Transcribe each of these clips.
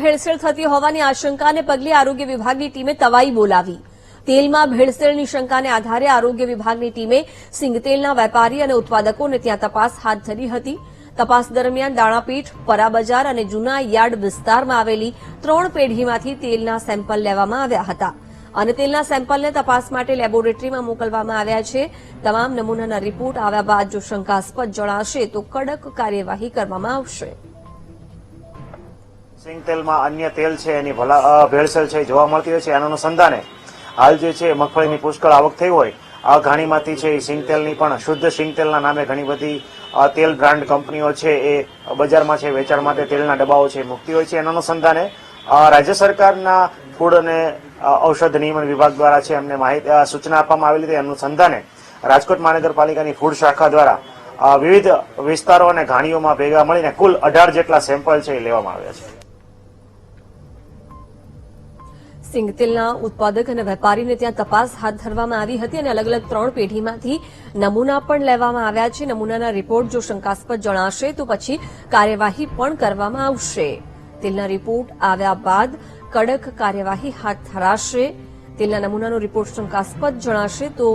ભેળસેળ થતી હોવાની આશંકાને પગલે આરોગ્ય વિભાગની ટીમે તવાઈ બોલાવી। તેલમાં ભેળસેળની શંકાને આધારે આરોગ્ય વિભાગની ટીમે સિંગતેલના વેપારી અને ઉત્પાદકોને ત્યાં તપાસ હાથ ધરી હતી। તપાસ દરમિયાન દાણાપીઠ, પરા બજાર અને જૂના યાર્ડ વિસ્તારમાં આવેલી 3 પેઢીમાંથી તેલના સેમ્પલ લેવામાં આવ્યા હતા અને તેલના સેમ્પલને તપાસ માટે લેબોરેટરીમાં મોકલવામાં આવ્યા છે। તમામ નમૂનાના રિપોર્ટ આવ્યા બાદ જો શંકાસ્પદ જણાશે તો કડક કાર્યવાહી કરવામાં આવશે। સિંગતેલમાં અન્ય તેલ છે એની ભેળસેળ છે જોવા મળતી હોય છે। એના અનુસંધાને હાલ જે છે મગફળીની પુષ્કળ આવક થઈ હોય આ ઘાણીમાંથી છે સિંગતેલની પણ શુદ્ધ સિંગતેલના નામે ઘણી બધી તેલ બ્રાન્ડ કંપનીઓ છે એ બજારમાં છે વેચાણ માટે તેલના ડબ્બાઓ છે મૂકતી હોય છે। એના અનુસંધાને રાજ્ય સરકારના ફૂડ અને ઔષધ નિયમન વિભાગ દ્વારા છે અમને સૂચના આપવામાં આવેલી હતી। અનુસંધાને રાજકોટ મહાનગરપાલિકાની ફૂડ શાખા દ્વારા વિવિધ વિસ્તારો અને ઘાણીઓમાં ભેગા મળીને કુલ 18 જેટલા સેમ્પલ છે એ લેવામાં આવ્યા છે। સિંગતેલના ઉત્પાદક અને વેપારીને ત્યાં તપાસ હાથ ધરવામાં આવી હતી અને અલગ અલગ 3 પેઢીમાંથી નમૂના પણ લેવામાં આવ્યા છે। નમૂનાના રિપોર્ટ જો શંકાસ્પદ જણાશે તો પછી કાર્યવાહી પણ કરવામાં આવશે। તેલના રિપોર્ટ આવ્યા બાદ કડક કાર્યવાહી હાથ ધરાશે। તેલના નમૂનાનો રિપોર્ટ શંકાસ્પદ જણાશે તો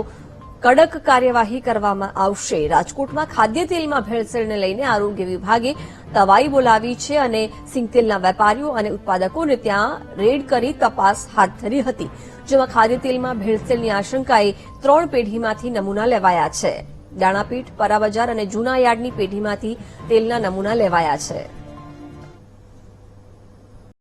કડક કાર્યવાહી કરવામાં આવશે। રાજકોટમાં ખાદ્ય તેલમાં ભેળસેળને લઈને આરોગ્ય વિભાગે તવાઈ બોલાવી છે અને સિંગતેલના વેપારીઓ અને ઉત્પાદકોને ત્યાં રેડ કરી તપાસ હાથ ધરી હતી, જેમાં ખાદ્ય તેલમાં ભેળસેળની આશંકાએ 3 પેઢીમાંથી નમૂના લેવાયા છે। દાણાપીઠ, પરા બજાર અને જૂના યાર્ડની પેઢીમાંથી તેલના નમૂના લેવાયા છે।